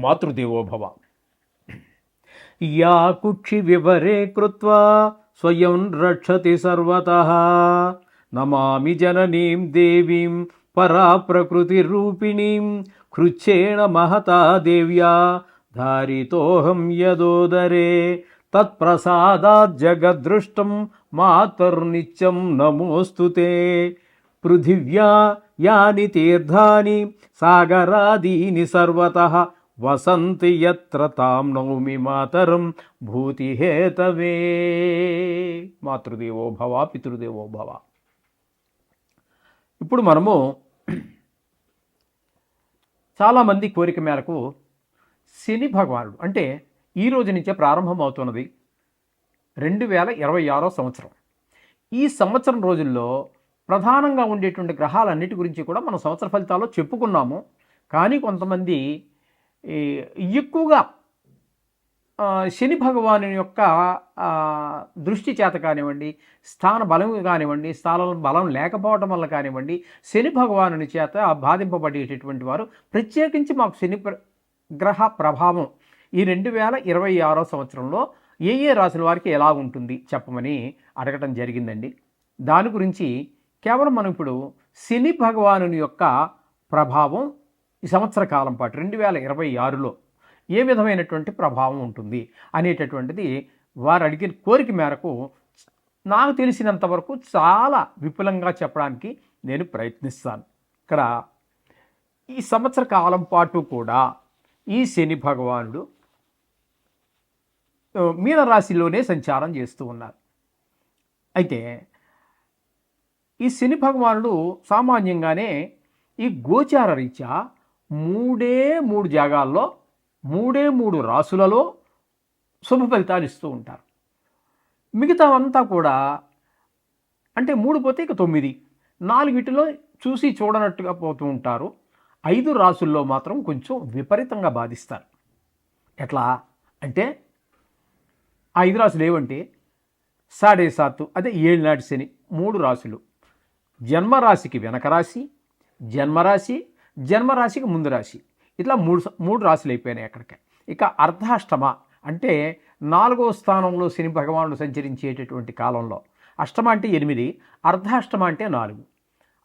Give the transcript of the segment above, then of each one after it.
Matrudevobhava. Yeah కుక్షి వివరే కృత్వా స్వయం రక్షతి సర్వతః నమామి జననీం దేవీం పరా ప్రకృతి రూపిణీం కృచ్ఛేణ మహతా దేవ్యా ధారితోహం యదోదరే తత్ప్రసాదాత్ జగద్దృష్టం మాతర్నిత్యం నమోస్తుతే. పృథివ్యా యాని తీర్థాని సాగరాదీని సర్వతః వసంతి యత్ర తాం నౌమి మాతరం భూతిహేతవే. మాతృదేవో భవ పితృదేవో భవ. ఇప్పుడు మనము చాలామంది కోరిక మేరకు శని భగవానుడు అంటే ఈ రోజు నుంచే ప్రారంభమవుతున్నది 2026 సంవత్సరం. ఈ సంవత్సరం రోజుల్లో ప్రధానంగా ఉండేటువంటి గ్రహాలన్నిటి గురించి కూడా మనం సంవత్సర ఫలితాల్లో చెప్పుకున్నాము. కానీ కొంతమంది ఎక్కువగా శని భగవాను యొక్క దృష్టి చేత కానివ్వండి, స్థాన బలం కానివ్వండి, స్థానం బలం లేకపోవడం వల్ల కానివ్వండి, శని భగవాను చేత బాధింపబడేటటువంటి వారు ప్రత్యేకించి మాకు శని గ్రహ ప్రభావం ఈ 2026 సంవత్సరంలో ఏ ఏ రాశుల వారికి ఎలా ఉంటుంది చెప్పమని అడగటం జరిగిందండి. దాని గురించి కేవలం మనం ఇప్పుడు శని భగవాను యొక్క ప్రభావం ఈ సంవత్సర కాలం పాటు 2026లో ఏ విధమైనటువంటి ప్రభావం ఉంటుంది అనేటటువంటిది వారు అడిగిన కోరిక మేరకు నాకు తెలిసినంత వరకు చాలా విపులంగా చెప్పడానికి నేను ప్రయత్నిస్తాను. ఇక్కడ ఈ సంవత్సర కాలం పాటు కూడా ఈ శని భగవానుడు మీనరాశిలోనే సంచారం చేస్తూ ఉన్నారు. అయితే ఈ శని భగవానుడు సామాన్యంగానే ఈ గోచార రీత్యా 3 జాగాల్లో 3 రాసులలో శుభ ఫలితాలు ఇస్తూ ఉంటారు. మిగతా అంతా కూడా అంటే 3 పోతే ఇక 9, 4 చూసి చూడనట్టుగా పోతూ ఉంటారు. 5 రాసుల్లో మాత్రం కొంచెం విపరీతంగా బాధిస్తారు. ఎట్లా అంటే 5 రాసులు ఏవంటే 7.5 అదే 7 నాటి శని 3 రాసులు, జన్మరాశికి వెనక రాశి, జన్మరాశికి ముందు రాశి, ఇట్లా 3 రాశులు అయిపోయినాయి అక్కడికి. ఇక అర్ధాష్టమ అంటే 4వ స్థానంలో శని భగవానుడు సంచరించేటటువంటి కాలంలో అష్టమ అంటే 8, అర్ధాష్టమ అంటే 4.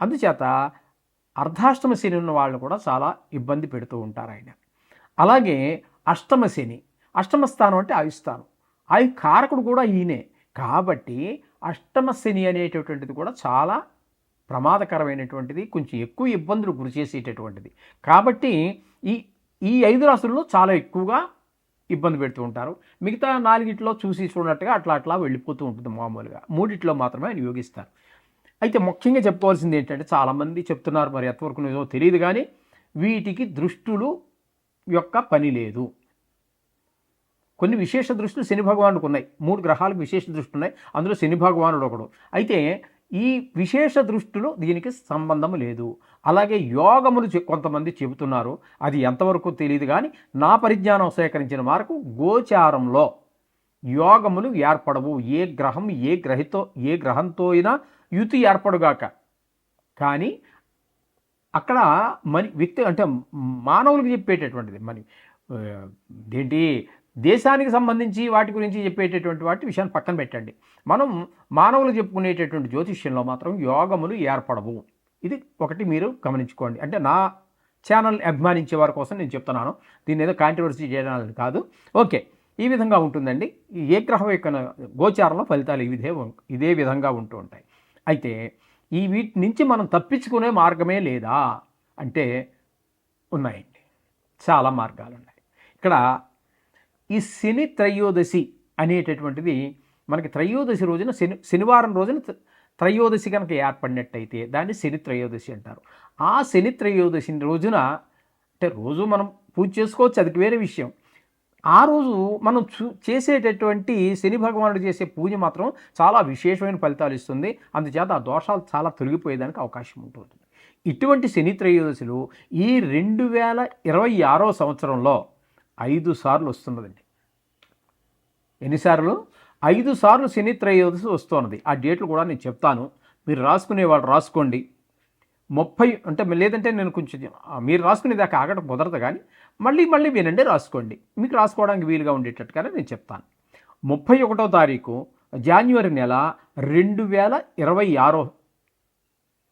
అందుచేత అర్ధాష్టమ శని ఉన్న వాళ్ళు కూడా చాలా ఇబ్బంది పెడుతూ ఉంటారు ఆయన. అలాగే అష్టమ శని, అష్టమ స్థానం అంటే ఆయుస్థానం, ఆయు కారకుడు కూడా ఈయనే. కాబట్టి అష్టమ శని అనేటటువంటిది కూడా చాలా ప్రమాదకరమైనటువంటిది, కొంచెం ఎక్కువ ఇబ్బందులు గురి చేసేటటువంటిది. కాబట్టి ఈ 5 రాసుల్లో చాలా ఎక్కువగా ఇబ్బంది పెడుతూ ఉంటారు. మిగతా 4 చూసి చూడనట్టుగా అట్లా వెళ్ళిపోతూ ఉంటుంది. మామూలుగా 3 మాత్రమే ఆయన యోగిస్తారు. అయితే ముఖ్యంగా చెప్పుకోవాల్సింది ఏంటంటే చాలామంది చెప్తున్నారు, మరి ఎంతవరకు నిజమో తెలియదు, కానీ వీటికి దృష్టులు యొక్క పని లేదు. కొన్ని విశేష దృష్టిలు శని భగవానుడికి ఉన్నాయి. 3 గ్రహాలకు విశేష దృష్టి ఉన్నాయి, అందులో శని భగవానుడు ఒకడు. అయితే ఈ విశేష దృష్టిలో దీనికి సంబంధం లేదు. అలాగే యోగములు కొంతమంది చెబుతున్నారు, అది ఎంతవరకు తెలియదు. కానీ నా పరిజ్ఞానం సేకరించిన మేరకు గోచారంలో యోగములు ఏర్పడవు. ఏ గ్రహంతో అయినా యుతి ఏర్పడుగాక. కానీ అక్కడ వ్యక్తి అంటే మానవులకు చెప్పేటటువంటిది ఏంటి, దేశానికి సంబంధించి వాటి గురించి చెప్పేటటువంటి విషయాన్ని పక్కన పెట్టండి. మనం మానవులు చెప్పుకునేటటువంటి జ్యోతిష్యంలో మాత్రం యోగములు ఏర్పడవు. ఇది ఒకటి మీరు గమనించుకోండి. అంటే నా ఛానల్ అభిమానించే వారి కోసం నేను చెప్తున్నాను, దీన్ని ఏదో కాంట్రవర్సీ చేయడానికి కాదు. ఓకే, ఈ విధంగా ఉంటుందండి. ఏ గ్రహం యొక్క గోచారంలో ఫలితాలు ఇదే విధంగా ఉంటూ ఉంటాయి. అయితే వీటి నుంచి మనం తప్పించుకునే మార్గమే లేదా అంటే ఉన్నాయండి, చాలా మార్గాలు ఉన్నాయి. ఇక్కడ ఈ శని త్రయోదశి అనేటటువంటిది మనకి త్రయోదశి రోజున శనివారం రోజున త్రయోదశి కనుక ఏర్పడినట్టయితే దాన్ని శని త్రయోదశి అంటారు. ఆ శని త్రయోదశి రోజున అంటే రోజు మనం పూజ చేసుకోవచ్చు, అది వేరే విషయం. ఆ రోజు మనం చేసేటటువంటి శని భగవానుడు చేసే పూజ మాత్రం చాలా విశేషమైన ఫలితాలు ఇస్తుంది. అందుచేత ఆ దోషాలు చాలా తొలగిపోయేదానికి అవకాశం ఉంటుంది. ఇటువంటి శని త్రయోదశులు ఈ 2026 సంవత్సరంలో 5 సార్లు వస్తున్నదండి. ఎన్నిసార్లు? 5 సార్లు శని త్రయోదశి వస్తున్నది. ఆ డేట్లు కూడా నేను చెప్తాను, మీరు రాసుకునేవాళ్ళు రాసుకోండి. 30 అంటే లేదంటే నేను కొంచెం మీరు రాసుకునేదాకా ఆగడం కుదరదు కానీ మళ్ళీ వినండి, రాసుకోండి. మీకు రాసుకోవడానికి వీలుగా ఉండేటట్టుగానే నేను చెప్తాను. 31వ తారీఖు జాన్యువరి నెల 2026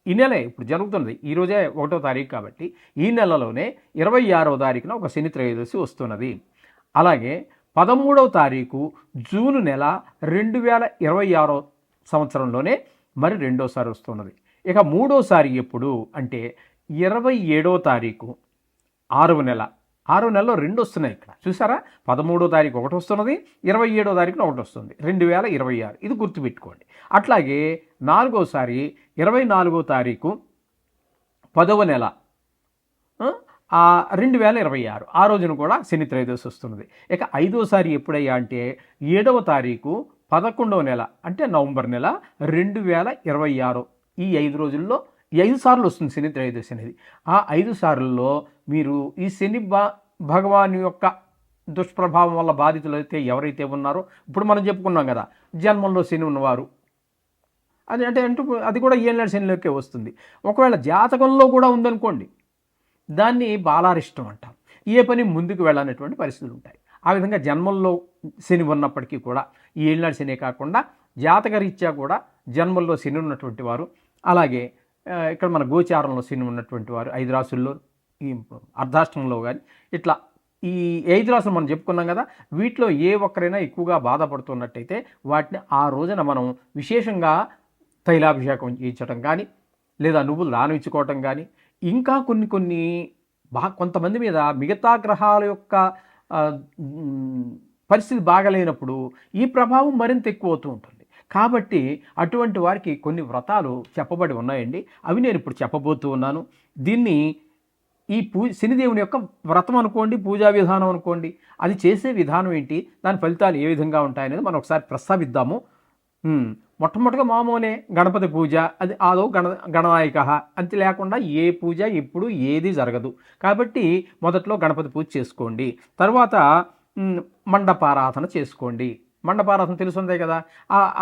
ఈ నెలే ఇప్పుడు జరుగుతున్నది. ఈరోజే 1వ తారీఖు కాబట్టి ఈ నెలలోనే 26వ తారీఖున ఒక శని త్రయోదశి వస్తున్నది. అలాగే 13వ తారీఖు జూన్ నెల 2026 సంవత్సరంలోనే మరి రెండోసారి వస్తున్నది. ఇక మూడోసారి ఎప్పుడు అంటే 27వ తారీఖు 6వ నెలలో 2 వస్తున్నాయి. ఇక్కడ చూసారా, 13వ తారీఖు ఒకటి వస్తున్నది, 27వ తారీఖున ఒకటి వస్తుంది, 2026. ఇది గుర్తుపెట్టుకోండి. అట్లాగే నాలుగోసారి 24వ తారీఖు 10వ నెల 2026 ఆ రోజున కూడా శని త్రయోదశి వస్తున్నది. ఇక ఐదోసారి ఎప్పుడయ్యా అంటే 7వ తారీఖు 11వ నెల అంటే నవంబర్ నెల 2026. ఈ 5 రోజుల్లో ఈ 5 సార్లు వస్తుంది శని త్రయోదశి అనేది. ఆ 5 సార్లలో మీరు ఈ శని భగవాన్ యొక్క దుష్ప్రభావం వల్ల బాధితులు అయితే ఎవరైతే ఉన్నారో, ఇప్పుడు మనం చెప్పుకున్నాం కదా, జన్మంలో శని ఉన్నవారు, అది కూడా ఏళ్ళ శనిలోకే వస్తుంది. ఒకవేళ జాతకంలో కూడా ఉందనుకోండి, దాన్ని బాలారిష్టం అంటాం. ఏ పని ముందుకు వెళ్ళనటువంటి పరిస్థితులు ఉంటాయి. ఆ విధంగా జన్మల్లో శని ఉన్నప్పటికీ కూడా ఈ ఏళ్ళనాడు శనే కాకుండా జాతకరీత్యా కూడా జన్మల్లో శని ఉన్నటువంటి వారు, అలాగే ఇక్కడ మన గోచారంలో శని ఉన్నటువంటి వారు 5 రాసుల్లో, ఈ అర్ధాష్టమంలో కానీ ఇట్లా ఈ 5 రాసులు మనం చెప్పుకున్నాం కదా, వీటిలో ఏ ఒక్కరైనా ఎక్కువగా బాధపడుతున్నట్టయితే వాటిని ఆ రోజున మనం విశేషంగా తైలాభిషేకం చేయించడం కానీ, లేదా నువ్వులు దానం ఇచ్చుకోవటం కానీ, ఇంకా కొన్ని కొంతమంది మీద మిగతా గ్రహాల యొక్క పరిస్థితి బాగలేనప్పుడు ఈ ప్రభావం మరింత ఎక్కువ అవుతూ ఉంటుంది. కాబట్టి అటువంటి వారికి కొన్ని వ్రతాలు చెప్పబడి ఉన్నాయండి. అవి నేను ఇప్పుడు చెప్పబోతూ ఉన్నాను. దీన్ని ఈ శనిదేవుని యొక్క వ్రతం అనుకోండి, పూజా విధానం అనుకోండి, అది చేసే విధానం ఏంటి, దాని ఫలితాలు ఏ విధంగా ఉంటాయనేది మనం ఒకసారి ప్రస్తావిద్దాము. మొట్టమొదటిగా మామూలే గణపతి పూజ, అది ఆదో గణనాయక, అంతే లేకుండా ఏ పూజ ఎప్పుడు ఏది జరగదు. కాబట్టి మొదట్లో గణపతి పూజ చేసుకోండి. తర్వాత మండపారాధన చేసుకోండి. మండపారాధన తెలుసుందే కదా,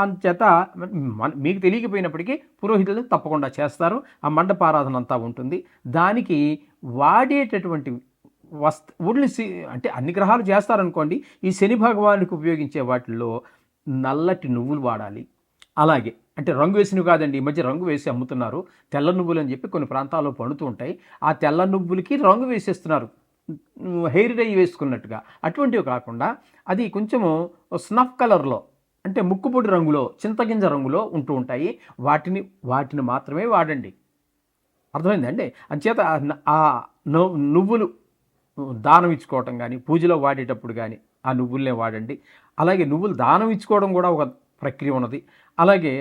అంచేత మీకు తెలియకపోయినప్పటికీ పురోహితులు తప్పకుండా చేస్తారు. ఆ మండపారాధన అంతా ఉంటుంది. దానికి వాడేటటువంటి ఒళ్ళు అంటే అన్ని గ్రహాలు చేస్తారనుకోండి, ఈ శని భగవానుడికి ఉపయోగించే వాటిల్లో నల్లటి నువ్వులు వాడాలి. అలాగే అంటే రంగు వేసినవి కాదండి, ఈ మధ్య రంగు వేసి అమ్ముతున్నారు, తెల్ల నువ్వులు అని చెప్పి కొన్ని ప్రాంతాల్లో పండుతూ ఉంటాయి. ఆ తెల్ల నువ్వులకి రంగు వేసేస్తున్నారు, హెయిర్ డై వేసుకున్నట్టుగా. అటువంటివి కాకుండా అది కొంచెము స్నఫ్ కలర్లో, అంటే ముక్కుపొడి రంగులో, చింతగింజ రంగులో ఉంటూ ఉంటాయి. వాటిని మాత్రమే వాడండి. అర్థమైందండి? అంచేత ఆ నువ్వులు దానం ఇచ్చుకోవటం కానీ, పూజలో వాడేటప్పుడు కానీ ఆ నువ్వులనే వాడండి. అలాగే నువ్వులు దానం ఇచ్చుకోవడం కూడా ఒక ప్రక్రియ ఉన్నది. అలాగే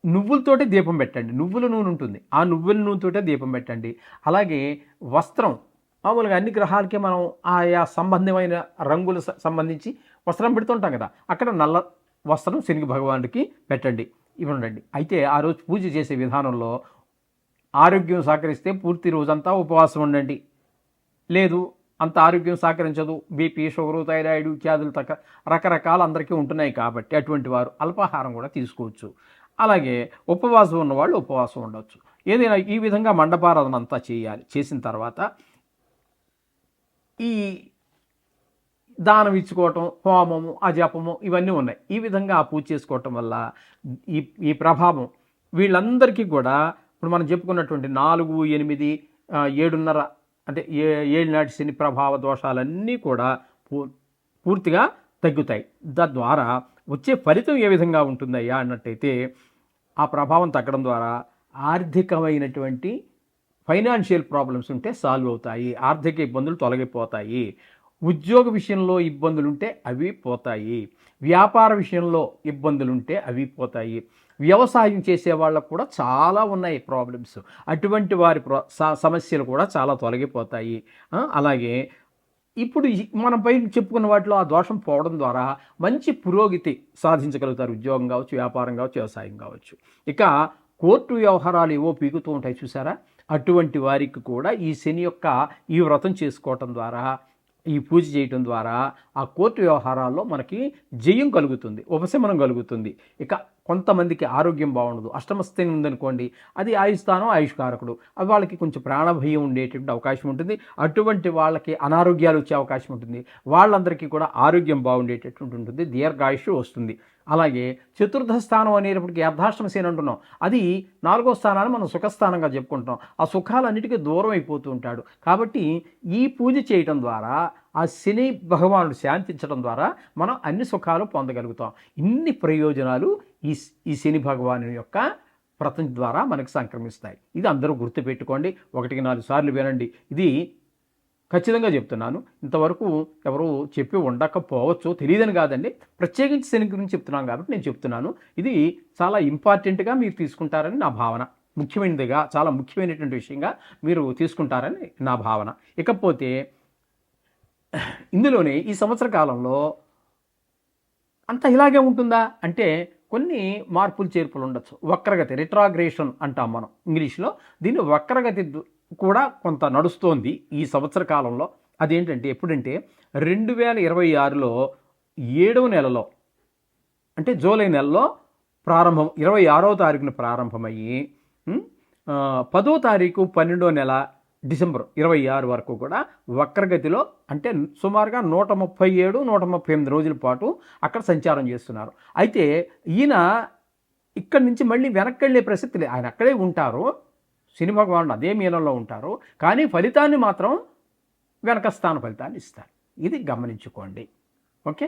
నువ్వులతోటే దీపం పెట్టండి. నువ్వుల నూనె ఉంటుంది, ఆ నువ్వుల నూనెతోటే దీపం పెట్టండి. అలాగే వస్త్రం, మామూలుగా అన్ని గ్రహాలకి మనం ఆయా సంబంధమైన రంగులు సంబంధించి వస్త్రం పెడుతుంటాం కదా, అక్కడ నల్ల వస్త్రం శని భగవానుడికి పెట్టండి, ఇవ్వండి. అయితే ఆ రోజు పూజ చేసే విధానంలో ఆరోగ్యం సహకరిస్తే పూర్తి రోజంతా ఉపవాసం ఉండండి. లేదు అంత ఆరోగ్యం సహకరించదు, బీపీ, షుగరు, థైరాయిడ్ ఇత్యాదులు రకరకాల అందరికీ ఉంటున్నాయి కాబట్టి అటువంటి వారు అల్పాహారం కూడా తీసుకోవచ్చు. అలాగే ఉపవాసం ఉన్నవాళ్ళు ఉపవాసం ఉండవచ్చు. ఏదైనా ఈ విధంగా మండపారాధన అంతా చేయాలి. చేసిన తర్వాత ఈ దానం ఇచ్చుకోవటం, హోమము, అజపము ఇవన్నీ ఉన్నాయి. ఈ విధంగా ఆ పూజ చేసుకోవటం వల్ల ఈ ప్రభావం వీళ్ళందరికీ కూడా ఇప్పుడు మనం చెప్పుకున్నటువంటి 4, 8, 7.5 అంటే 7 నాటి శని ప్రభావ దోషాలన్నీ కూడా పూర్తిగా తగ్గుతాయి. తద్వారా వచ్చే ఫలితం ఏ విధంగా ఉంటుందయ్యా అన్నట్టయితే, ఆ ప్రభావం తగ్గడం ద్వారా ఆర్థికమైనటువంటి ఫైనాన్షియల్ ప్రాబ్లమ్స్ ఉంటే సాల్వ్ అవుతాయి, ఆర్థిక ఇబ్బందులు తొలగిపోతాయి. ఉద్యోగ విషయంలో ఇబ్బందులుంటే అవి పోతాయి, వ్యాపార విషయంలో ఇబ్బందులుంటే అవి పోతాయి. వ్యవసాయం చేసే వాళ్ళకు కూడా చాలా ఉన్నాయి ప్రాబ్లమ్స్, అటువంటి వారి సమస్యలు కూడా చాలా తొలగిపోతాయి. అలాగే ఇప్పుడు మనం పై చెప్పుకున్న వాటిలో ఆ దోషం పోవడం ద్వారా మంచి పురోగతి సాధించగలుగుతారు. ఉద్యోగం కావచ్చు, వ్యాపారం కావచ్చు, వ్యవసాయం కావచ్చు. ఇక కోర్టు వ్యవహారాలు ఏవో పీకుతూ ఉంటాయి చూసారా, అటువంటి వారికి కూడా ఈ శని యొక్క ఈ వ్రతం చేసుకోవటం ద్వారా, ఈ పూజ చేయటం ద్వారా ఆ కోర్టు వ్యవహారాల్లో మనకి జయం కలుగుతుంది, ఉపశమనం కలుగుతుంది. ఇక కొంతమందికి ఆరోగ్యం బాగుండదు. అష్టమస్థితి ఉందనుకోండి, అది ఆయుస్థానం, ఆయుష్కారకుడు. అది వాళ్ళకి కొంచెం ప్రాణభయం ఉండేటువంటి అవకాశం ఉంటుంది. అటువంటి వాళ్ళకి అనారోగ్యాలు వచ్చే అవకాశం ఉంటుంది. వాళ్ళందరికీ కూడా ఆరోగ్యం బాగుండేటటువంటి ఉంటుంది, దీర్ఘాయుష్ వస్తుంది. అలాగే చతుర్థ స్థానం అనేటప్పటికి అర్ధాష్టమ శని అంటున్నాం. అది 4వ స్థానాన్ని మనం సుఖస్థానంగా చెప్పుకుంటాం. ఆ సుఖాలన్నిటికీ దూరం అయిపోతూ ఉంటాడు. కాబట్టి ఈ పూజ చేయటం ద్వారా, ఆ శని భగవానుడు శాంతించడం ద్వారా మనం అన్ని సుఖాలు పొందగలుగుతాం. ఇన్ని ప్రయోజనాలు ఈ శని భగవాను యొక్క వ్రతం ద్వారా మనకు సంక్రమిస్తాయి. ఇది అందరూ గుర్తుపెట్టుకోండి. 1-4 సార్లు వినండి. ఇది ఖచ్చితంగా చెప్తున్నాను. ఇంతవరకు ఎవరు చెప్పి ఉండకపోవచ్చు, తెలియదని కాదండి. ప్రత్యేకించి శని గురించి చెప్తున్నాను కాబట్టి నేను చెప్తున్నాను. ఇది చాలా ఇంపార్టెంట్గా మీరు తీసుకుంటారని నా భావన. ముఖ్యమైనదిగా, చాలా ముఖ్యమైనటువంటి విషయంగా మీరు తీసుకుంటారని నా భావన. ఇకపోతే ఇందులోనే ఈ సంవత్సర కాలంలో అంతా ఇలాగే ఉంటుందా అంటే కొన్ని మార్పులు చేర్పులు ఉండొచ్చు. వక్రగతి, రిట్రాగ్రేషన్ అంటాం మనం ఇంగ్లీష్లో. దీన్ని వక్రగతి కూడా కొంత నడుస్తోంది ఈ సంవత్సర కాలంలో. అదేంటంటే ఎప్పుడంటే 2026లో 7వ నెలలో, అంటే జూలై నెలలో ప్రారంభం, 26వ తారీఖున ప్రారంభమయ్యి 10వ తారీఖు 12వ నెల డిసెంబర్ 26 వరకు కూడా వక్రగతిలో, అంటే సుమారుగా 137-138 రోజుల పాటు అక్కడ సంచారం చేస్తున్నారు. అయితే ఈయన ఇక్కడి నుంచి మళ్ళీ వెనక్కి వెళ్ళే ప్రసక్తి లేదు. ఆయన అక్కడే ఉంటారు, శని భగవానుడు అదే మీనంలో ఉంటారు. కానీ ఫలితాన్ని మాత్రం వెనక స్థాన ఫలితాన్ని ఇస్తారు. ఇది గమనించుకోండి. ఓకే,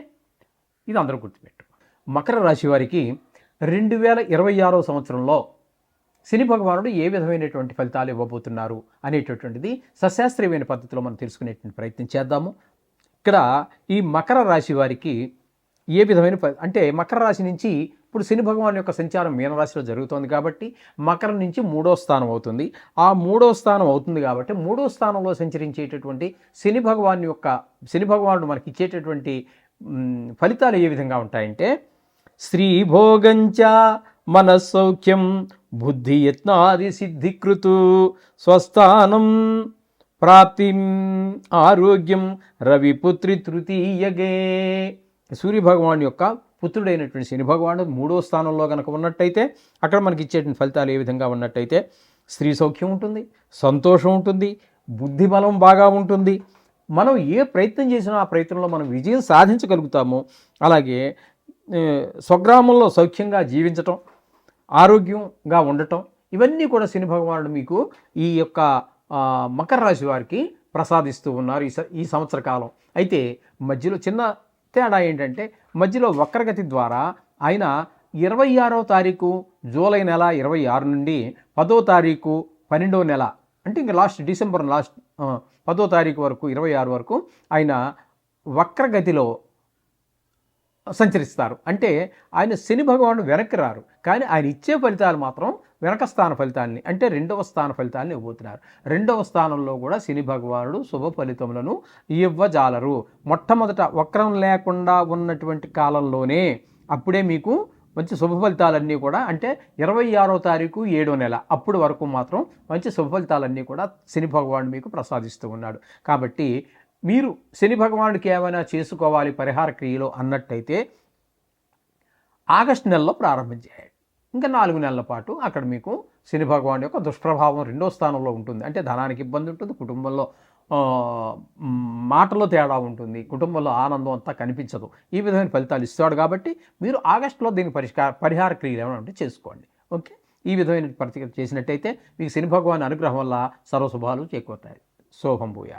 ఇది అందరూ గుర్తుపెట్టు. మకర రాశి వారికి 2026వ సంవత్సరంలో శని భగవానుడు ఏ విధమైనటువంటి ఫలితాలు ఇవ్వబోతున్నారు అనేటటువంటిది సశాస్త్రీయమైన పద్ధతిలో మనం తెలుసుకునేటువంటి ప్రయత్నం చేద్దాము. ఇక్కడ ఈ మకర రాశి వారికి ఏ విధమైన అంటే మకర రాశి నుంచి ఇప్పుడు శని భగవాన్ యొక్క సంచారం మీనరాశిలో జరుగుతోంది కాబట్టి మకరం నుంచి 3వ స్థానం అవుతుంది. ఆ 3వ స్థానం అవుతుంది కాబట్టి 3వ స్థానంలో సంచరించేటటువంటి శని భగవానుడు మనకి ఇచ్చేటటువంటి ఫలితాలు ఏ విధంగా ఉంటాయంటే, శ్రీభోగంచ మనస్సౌఖ్యం బుద్ధి యత్నాది సిద్ధికృతు స్వస్థానం ప్రాప్తిం ఆరోగ్యం రవిపుత్రి తృతీయగే. సూర్యభగవాన్ యొక్క పుత్రుడైనటువంటి శని భగవానుడు 3వ స్థానంలో కనుక ఉన్నట్టయితే అక్కడ మనకి ఇచ్చేటువంటి ఫలితాలు ఏ విధంగా ఉన్నట్టయితే, స్త్రీ సౌఖ్యం ఉంటుంది, సంతోషం ఉంటుంది, బుద్ధి బలం బాగా ఉంటుంది. మనం ఏ ప్రయత్నం చేసినా ఆ ప్రయత్నంలో మనం విజయం సాధించగలుగుతాము. అలాగే స్వగ్రామంలో సౌఖ్యంగా జీవించటం, ఆరోగ్యంగా ఉండటం, ఇవన్నీ కూడా శని భగవానుడు మీకు ఈ యొక్క మకర రాశి వారికి ప్రసాదిస్తూ ఉన్నారు ఈ సంవత్సర కాలం. అయితే మధ్యలో చిన్న తేడా ఏంటంటే, మధ్యలో వక్రగతి ద్వారా ఆయన 26వ తారీఖు జూలై నెల 26 నుండి 10వ తారీఖు 12వ నెల, అంటే ఇంకా డిసెంబర్ 10వ తారీఖు వరకు 26 వరకు ఆయన వక్రగతిలో సంచరిస్తారు. అంటే ఆయన శని భగవానుడు వెనక్కి రారు, కానీ ఆయన ఇచ్చే ఫలితాలు మాత్రం వెనక స్థాన ఫలితాలని, అంటే 2వ స్థాన ఫలితాలను ఇవ్వబోతున్నారు. 2వ స్థానంలో కూడా శని భగవానుడు శుభ ఫలితములను ఇవ్వజాలరు. మొట్టమొదట వక్రం లేకుండా ఉన్నటువంటి కాలంలోనే అప్పుడే మీకు మంచి శుభ ఫలితాలన్నీ కూడా, అంటే 26వ తారీఖు 7వ నెల అప్పుడు వరకు మాత్రం మంచి శుభ ఫలితాలన్నీ కూడా శని భగవానుడు మీకు ప్రసాదిస్తూ ఉన్నాడు. కాబట్టి మీరు శని భగవానుడికి ఏమైనా చేసుకోవాలి పరిహార క్రియలో అన్నట్టయితే ఆగస్టు నెలలో ప్రారంభం చేయండి. ఇంకా 4 నెలల పాటు అక్కడ మీకు శని భగవానుడి యొక్క దుష్ప్రభావం 2వ స్థానంలో ఉంటుంది. అంటే ధనానికి ఇబ్బంది ఉంటుంది, కుటుంబంలో మాటలో తేడా ఉంటుంది, కుటుంబంలో ఆనందం అంతా కనిపించదు. ఈ విధమైన ఫలితాలు ఇస్తాడు. కాబట్టి మీరు ఆగస్టులో దీని పరిహార క్రియలు ఏమైనా ఉంటే చేసుకోండి. ఓకే, ఈ విధమైన పరిస్థితి చేసినట్టయితే మీకు శని భగవాన్ అనుగ్రహం వల్ల సర్వశుభాలు చేకూరుతాయి. శోభం భూయా.